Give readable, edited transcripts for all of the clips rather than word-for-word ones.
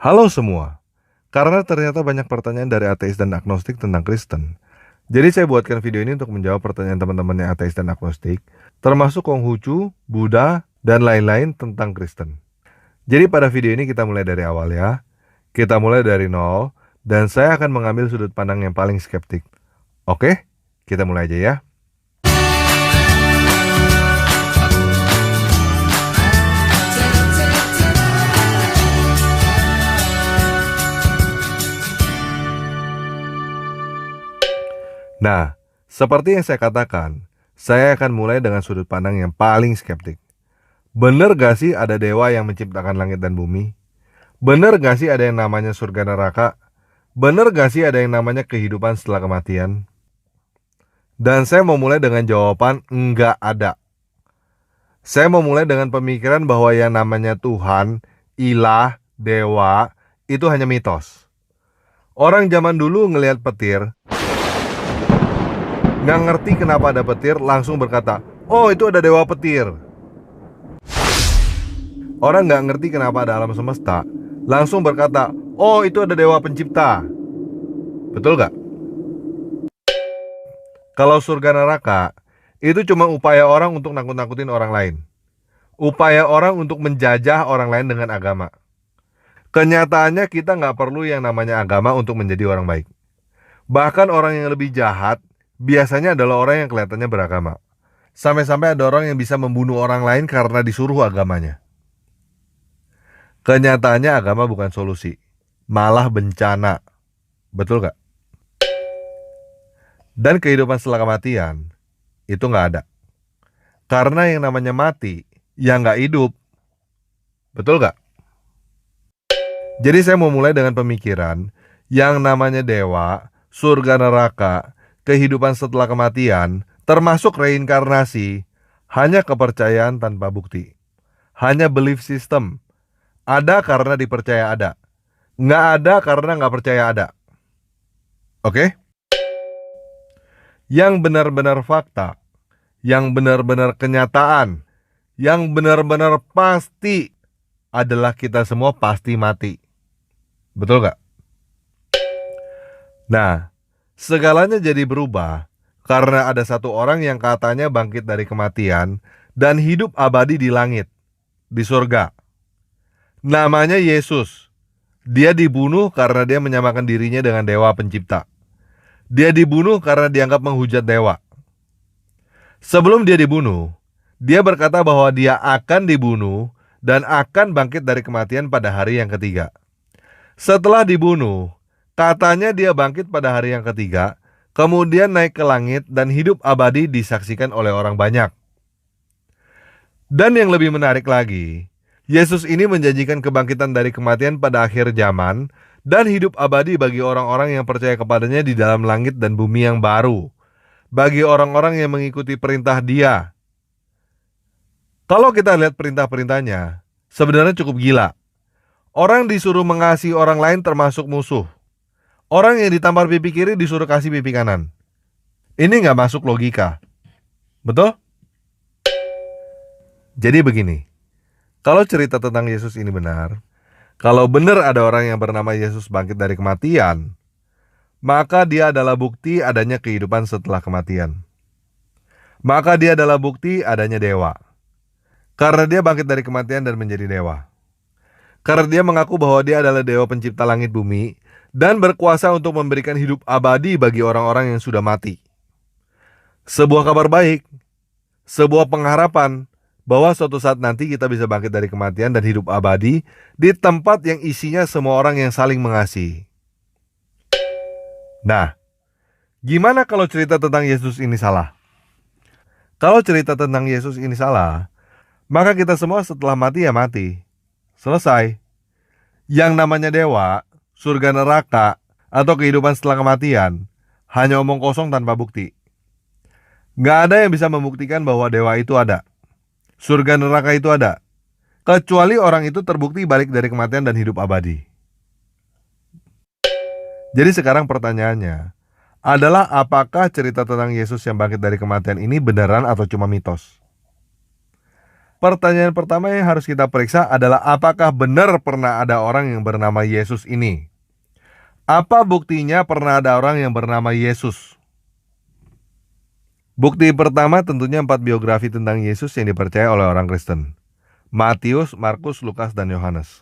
Halo semua, karena ternyata banyak pertanyaan dari ateis dan agnostik tentang Kristen. Jadi saya buatkan video ini untuk menjawab pertanyaan teman-teman yang ateis dan agnostik, termasuk Konghucu, Buddha, dan lain-lain tentang Kristen. Jadi pada video ini kita mulai dari awal ya. Kita mulai dari nol, dan saya akan mengambil sudut pandang yang paling skeptik. Oke, kita mulai aja ya. Nah, seperti yang saya katakan, saya akan mulai dengan sudut pandang yang paling skeptik. Bener gak sih ada dewa yang menciptakan langit dan bumi? Bener gak sih ada yang namanya surga neraka? Bener gak sih ada yang namanya kehidupan setelah kematian? Dan saya mau mulai dengan jawaban enggak ada. Saya mau mulai dengan pemikiran bahwa yang namanya Tuhan, ilah, dewa, itu hanya mitos. Orang zaman dulu ngelihat petir, nggak ngerti kenapa ada petir, langsung berkata, oh itu ada dewa petir. Orang nggak ngerti kenapa ada alam semesta, langsung berkata, oh itu ada dewa pencipta. Betul nggak? Kalau surga neraka, itu cuma upaya orang untuk nakut-nakutin orang lain. Upaya orang untuk menjajah orang lain dengan agama. Kenyataannya kita nggak perlu yang namanya agama untuk menjadi orang baik. Bahkan orang yang lebih jahat, biasanya adalah orang yang kelihatannya beragama. Sampai-sampai ada orang yang bisa membunuh orang lain karena disuruh agamanya. Kenyataannya agama bukan solusi, malah bencana. Betul nggak? Dan kehidupan setelah kematian, itu nggak ada. Karena yang namanya mati, yang nggak hidup. Betul nggak? Jadi saya mau mulai dengan pemikiran, yang namanya dewa, surga neraka, kehidupan setelah kematian, termasuk reinkarnasi, hanya kepercayaan tanpa bukti. Hanya belief system. Ada karena dipercaya ada. Nggak ada karena nggak percaya ada. Oke? Yang benar-benar fakta, yang benar-benar kenyataan, yang benar-benar pasti adalah kita semua pasti mati. Betul nggak? Nah, segalanya jadi berubah karena ada satu orang yang katanya bangkit dari kematian dan hidup abadi di langit, di surga. Namanya Yesus. Dia dibunuh karena dia menyamakan dirinya dengan dewa pencipta. Dia dibunuh karena dianggap menghujat dewa. Sebelum dia dibunuh, dia berkata bahwa dia akan dibunuh dan akan bangkit dari kematian pada hari yang ketiga. Setelah dibunuh, katanya dia bangkit pada hari yang ketiga, kemudian naik ke langit dan hidup abadi disaksikan oleh orang banyak. Dan yang lebih menarik lagi, Yesus ini menjanjikan kebangkitan dari kematian pada akhir zaman dan hidup abadi bagi orang-orang yang percaya kepadanya di dalam langit dan bumi yang baru. Bagi orang-orang yang mengikuti perintah Dia. Kalau kita lihat perintah-perintahnya, sebenarnya cukup gila. Orang disuruh mengasihi orang lain termasuk musuh. Orang yang ditampar pipi kiri disuruh kasih pipi kanan. Ini nggak masuk logika. Betul? Jadi begini, kalau cerita tentang Yesus ini benar, kalau benar ada orang yang bernama Yesus bangkit dari kematian, maka dia adalah bukti adanya kehidupan setelah kematian. Maka dia adalah bukti adanya dewa. Karena dia bangkit dari kematian dan menjadi dewa. Karena dia mengaku bahwa dia adalah dewa pencipta langit bumi dan berkuasa untuk memberikan hidup abadi bagi orang-orang yang sudah mati. Sebuah kabar baik, sebuah pengharapan bahwa suatu saat nanti kita bisa bangkit dari kematian dan hidup abadi di tempat yang isinya semua orang yang saling mengasihi. Nah, gimana kalau cerita tentang Yesus ini salah? Kalau cerita tentang Yesus ini salah, maka kita semua setelah mati ya mati. Selesai. Yang namanya dewa, surga neraka, atau kehidupan setelah kematian hanya omong kosong tanpa bukti. Nggak ada yang bisa membuktikan bahwa dewa itu ada. Surga neraka itu ada. Kecuali orang itu terbukti balik dari kematian dan hidup abadi. Jadi sekarang pertanyaannya adalah apakah cerita tentang Yesus yang bangkit dari kematian ini beneran atau cuma mitos? Pertanyaan pertama yang harus kita periksa adalah apakah benar pernah ada orang yang bernama Yesus ini? Apa buktinya pernah ada orang yang bernama Yesus? Bukti pertama tentunya 4 biografi tentang Yesus yang dipercaya oleh orang Kristen. Matius, Markus, Lukas, dan Yohanes.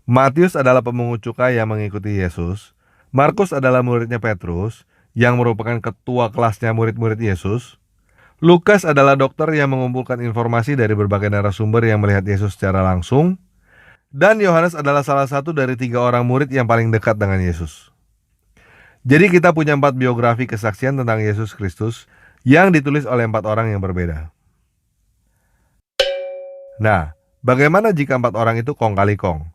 Matius adalah pemungut cukai yang mengikuti Yesus. Markus adalah muridnya Petrus, yang merupakan ketua kelasnya murid-murid Yesus. Lukas adalah dokter yang mengumpulkan informasi dari berbagai narasumber yang melihat Yesus secara langsung. Dan Yohanes adalah salah satu dari 3 orang murid yang paling dekat dengan Yesus. Jadi kita punya 4 biografi kesaksian tentang Yesus Kristus yang ditulis oleh 4 orang yang berbeda. Nah, bagaimana jika 4 orang itu kong kali kong?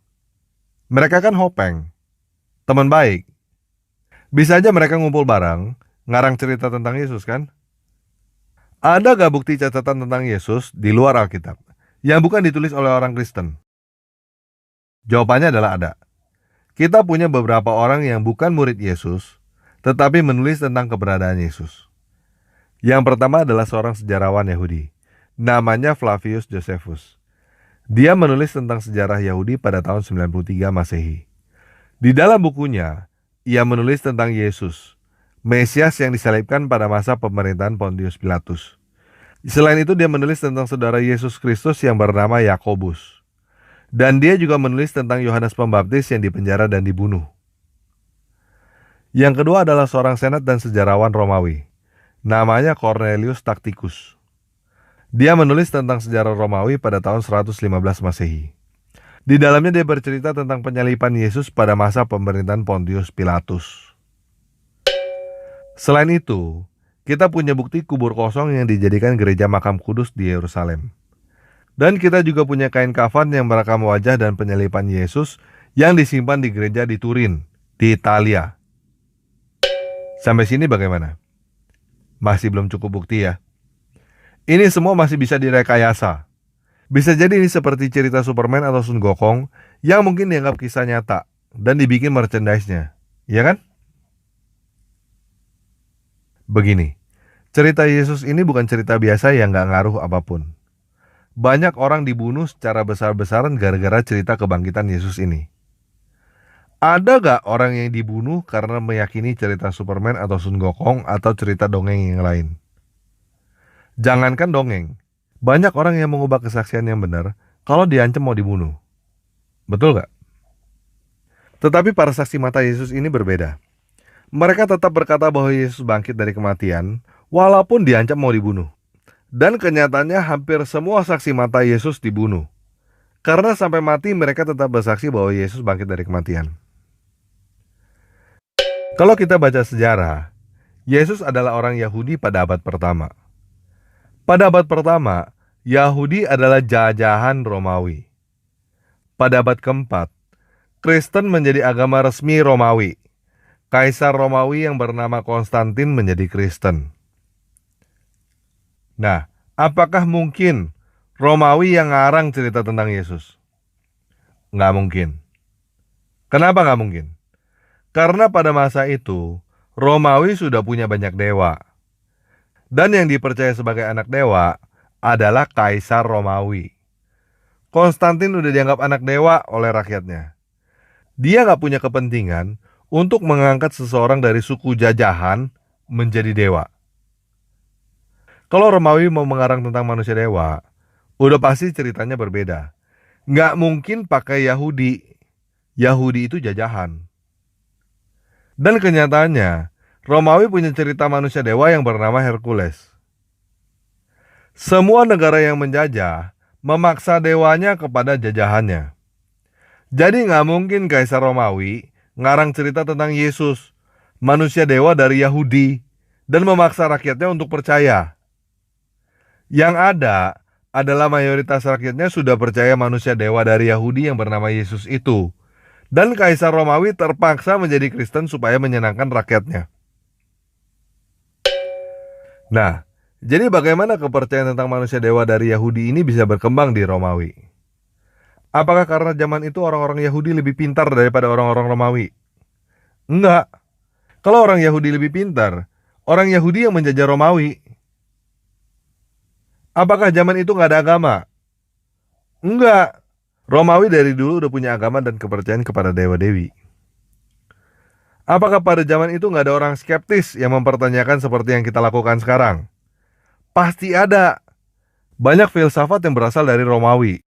Mereka kan hopeng, teman baik. Bisa aja mereka ngumpul bareng, ngarang cerita tentang Yesus kan? Ada gak bukti catatan tentang Yesus di luar Alkitab yang bukan ditulis oleh orang Kristen? Jawabannya adalah ada. Kita punya beberapa orang yang bukan murid Yesus, tetapi menulis tentang keberadaan Yesus. Yang pertama adalah seorang sejarawan Yahudi, namanya Flavius Josephus. Dia menulis tentang sejarah Yahudi pada tahun 93 Masehi. Di dalam bukunya, ia menulis tentang Yesus, Mesias yang disalibkan pada masa pemerintahan Pontius Pilatus. Selain itu, dia menulis tentang saudara Yesus Kristus yang bernama Yakobus. Dan dia juga menulis tentang Yohanes Pembaptis yang dipenjara dan dibunuh. Yang kedua adalah seorang senat dan sejarawan Romawi, namanya Cornelius Tacitus. Dia menulis tentang sejarah Romawi pada tahun 115 Masehi. Di dalamnya dia bercerita tentang penyaliban Yesus pada masa pemerintahan Pontius Pilatus. Selain itu, kita punya bukti kubur kosong yang dijadikan gereja makam kudus di Yerusalem. Dan kita juga punya kain kafan yang merekam wajah dan penyaliban Yesus yang disimpan di gereja di Turin, di Italia. Sampai sini bagaimana? Masih belum cukup bukti ya? Ini semua masih bisa direkayasa. Bisa jadi ini seperti cerita Superman atau Sun Gokong yang mungkin dianggap kisah nyata dan dibikin merchandise-nya, ya kan? Begini, cerita Yesus ini bukan cerita biasa yang gak ngaruh apapun. Banyak orang dibunuh secara besar-besaran gara-gara cerita kebangkitan Yesus ini. Ada gak orang yang dibunuh karena meyakini cerita Superman atau Sun Gokong atau cerita dongeng yang lain? Jangankan dongeng, banyak orang yang mengubah kesaksian yang benar kalau diancam mau dibunuh. Betul gak? Tetapi para saksi mata Yesus ini berbeda. Mereka tetap berkata bahwa Yesus bangkit dari kematian, walaupun diancam mau dibunuh. Dan kenyataannya hampir semua saksi mata Yesus dibunuh. Karena sampai mati mereka tetap bersaksi bahwa Yesus bangkit dari kematian. Kalau kita baca sejarah, Yesus adalah orang Yahudi pada abad pertama. Pada abad pertama, Yahudi adalah jajahan Romawi. Pada abad keempat, Kristen menjadi agama resmi Romawi. Kaisar Romawi yang bernama Konstantin menjadi Kristen. Nah, apakah mungkin Romawi yang ngarang cerita tentang Yesus? Nggak mungkin. Kenapa nggak mungkin? Karena pada masa itu, Romawi sudah punya banyak dewa. Dan yang dipercaya sebagai anak dewa adalah Kaisar Romawi. Konstantin udah dianggap anak dewa oleh rakyatnya. Dia gak punya kepentingan untuk mengangkat seseorang dari suku jajahan menjadi dewa. Kalau Romawi mau mengarang tentang manusia dewa, udah pasti ceritanya berbeda. Gak mungkin pakai Yahudi. Yahudi itu jajahan. Dan kenyataannya, Romawi punya cerita manusia dewa yang bernama Hercules. Semua negara yang menjajah memaksa dewanya kepada jajahannya. Jadi gak mungkin Kaisar Romawi ngarang cerita tentang Yesus, manusia dewa dari Yahudi, dan memaksa rakyatnya untuk percaya. Yang ada adalah mayoritas rakyatnya sudah percaya manusia dewa dari Yahudi yang bernama Yesus itu. Dan Kaisar Romawi terpaksa menjadi Kristen supaya menyenangkan rakyatnya. Nah, jadi bagaimana kepercayaan tentang manusia dewa dari Yahudi ini bisa berkembang di Romawi? Apakah karena zaman itu orang-orang Yahudi lebih pintar daripada orang-orang Romawi? Enggak. Kalau orang Yahudi lebih pintar, orang Yahudi yang menjajah Romawi. Apakah zaman itu nggak ada agama? Enggak. Romawi dari dulu udah punya agama dan kepercayaan kepada dewa-dewi. Apakah pada zaman itu nggak ada orang skeptis yang mempertanyakan seperti yang kita lakukan sekarang? Pasti ada. Banyak filsafat yang berasal dari Romawi.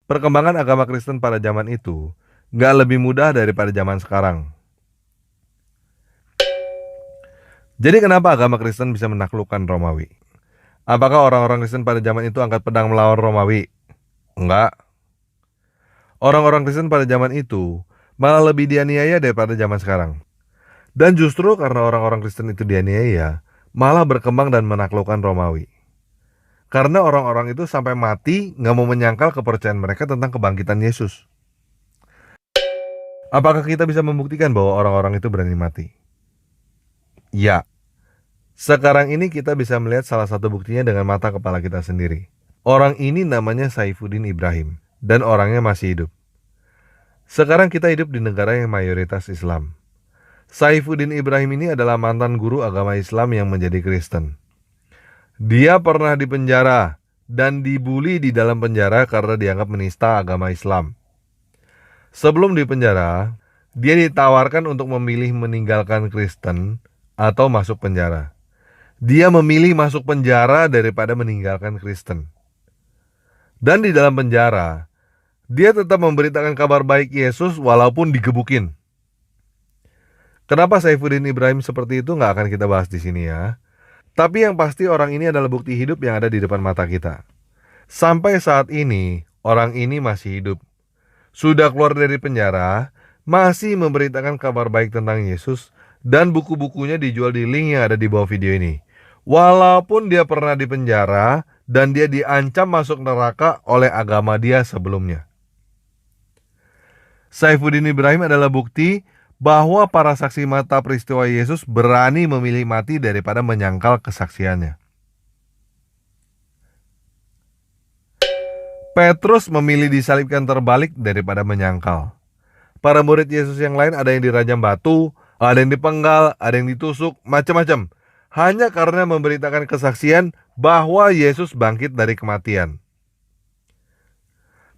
Perkembangan agama Kristen pada zaman itu nggak lebih mudah daripada zaman sekarang. Jadi kenapa agama Kristen bisa menaklukkan Romawi? Apakah orang-orang Kristen pada zaman itu angkat pedang melawan Romawi? Enggak. Orang-orang Kristen pada zaman itu malah lebih dianiaya daripada zaman sekarang. Dan justru karena orang-orang Kristen itu dianiaya, malah berkembang dan menaklukkan Romawi. Karena orang-orang itu sampai mati nggak mau menyangkal kepercayaan mereka tentang kebangkitan Yesus. Apakah kita bisa membuktikan bahwa orang-orang itu berani mati? Ya. Sekarang ini kita bisa melihat salah satu buktinya dengan mata kepala kita sendiri. Orang ini namanya Saifuddin Ibrahim, dan orangnya masih hidup. Sekarang kita hidup di negara yang mayoritas Islam. Saifuddin Ibrahim ini adalah mantan guru agama Islam yang menjadi Kristen. Dia pernah dipenjara dan dibully di dalam penjara karena dianggap menista agama Islam. Sebelum dipenjara, dia ditawarkan untuk memilih meninggalkan Kristen atau masuk penjara. Dia memilih masuk penjara daripada meninggalkan Kristen. Dan di dalam penjara, dia tetap memberitakan kabar baik Yesus walaupun digebukin. Kenapa Saifuddin Ibrahim seperti itu nggak akan kita bahas di sini ya. Tapi yang pasti orang ini adalah bukti hidup yang ada di depan mata kita. Sampai saat ini, orang ini masih hidup. Sudah keluar dari penjara, masih memberitakan kabar baik tentang Yesus, dan buku-bukunya dijual di link yang ada di bawah video ini. Walaupun dia pernah dipenjara dan dia diancam masuk neraka oleh agama dia sebelumnya. Saifuddin Ibrahim adalah bukti bahwa para saksi mata peristiwa Yesus berani memilih mati daripada menyangkal kesaksiannya. Petrus memilih disalibkan terbalik daripada menyangkal. Para murid Yesus yang lain ada yang dirajam batu, ada yang dipenggal, ada yang ditusuk, macam-macam. Hanya karena memberitakan kesaksian bahwa Yesus bangkit dari kematian.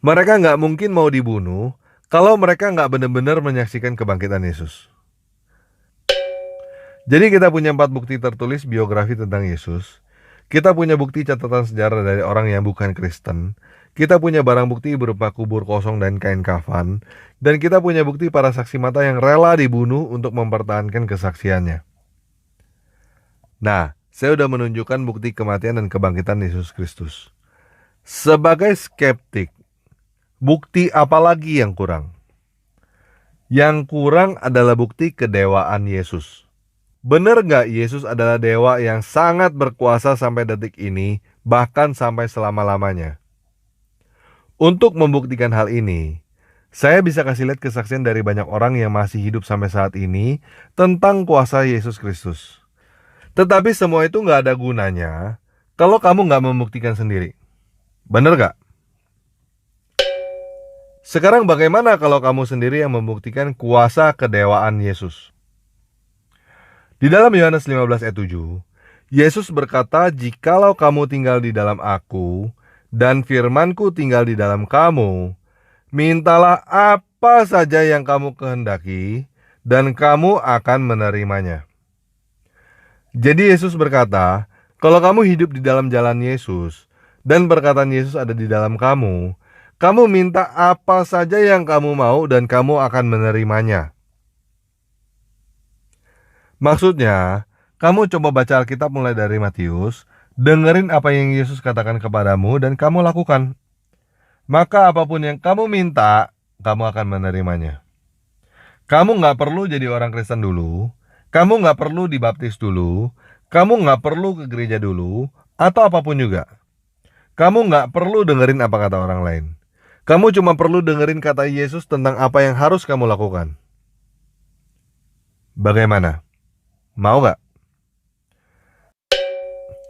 Mereka nggak mungkin mau dibunuh kalau mereka nggak benar-benar menyaksikan kebangkitan Yesus. Jadi kita punya 4 bukti tertulis biografi tentang Yesus. Kita punya bukti catatan sejarah dari orang yang bukan Kristen. Kita punya barang bukti berupa kubur kosong dan kain kafan. Dan kita punya bukti para saksi mata yang rela dibunuh untuk mempertahankan kesaksiannya. Nah, saya sudah menunjukkan bukti kematian dan kebangkitan Yesus Kristus. Sebagai skeptik, bukti apa lagi yang kurang? Yang kurang adalah bukti kedewaan Yesus. Benar gak Yesus adalah dewa yang sangat berkuasa sampai detik ini, bahkan sampai selama-lamanya? Untuk membuktikan hal ini, saya bisa kasih lihat kesaksian dari banyak orang yang masih hidup sampai saat ini tentang kuasa Yesus Kristus. Tetapi semua itu gak ada gunanya kalau kamu gak membuktikan sendiri. Bener gak? Sekarang bagaimana kalau kamu sendiri yang membuktikan kuasa kedewaan Yesus? Di dalam Yohanes 15 ayat 7, Yesus berkata, "Jikalau kamu tinggal di dalam aku, dan firman-Ku tinggal di dalam kamu, mintalah apa saja yang kamu kehendaki, dan kamu akan menerimanya." Jadi Yesus berkata, kalau kamu hidup di dalam jalan Yesus, dan perkataan Yesus ada di dalam kamu minta apa saja yang kamu mau dan kamu akan menerimanya. Maksudnya, kamu coba baca Alkitab mulai dari Matius, dengerin apa yang Yesus katakan kepadamu dan kamu lakukan. Maka apapun yang kamu minta, kamu akan menerimanya. Kamu gak perlu jadi orang Kristen dulu, kamu gak perlu dibaptis dulu, kamu gak perlu ke gereja dulu, atau apapun juga. Kamu gak perlu dengerin apa kata orang lain. Kamu cuma perlu dengerin kata Yesus tentang apa yang harus kamu lakukan. Bagaimana? Mau gak?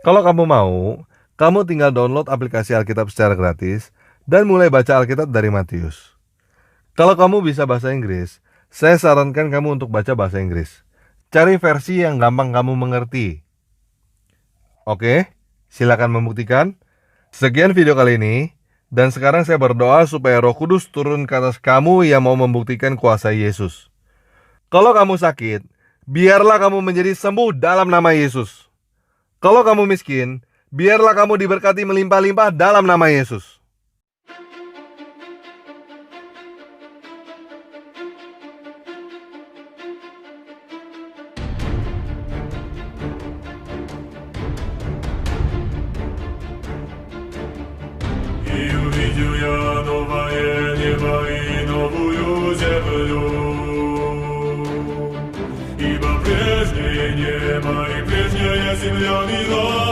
Kalau kamu mau, kamu tinggal download aplikasi Alkitab secara gratis dan mulai baca Alkitab dari Matius. Kalau kamu bisa bahasa Inggris, saya sarankan kamu untuk baca bahasa Inggris. Cari versi yang gampang kamu mengerti. Oke, silakan membuktikan. Sekian video kali ini. Dan sekarang saya berdoa supaya Roh Kudus turun ke atas kamu yang mau membuktikan kuasa Yesus. Kalau kamu sakit, biarlah kamu menjadi sembuh dalam nama Yesus. Kalau kamu miskin, biarlah kamu diberkati melimpah-limpah dalam nama Yesus. И увидел я новое небо и новую землю, ибо прежнее небо и прежняя земля минула.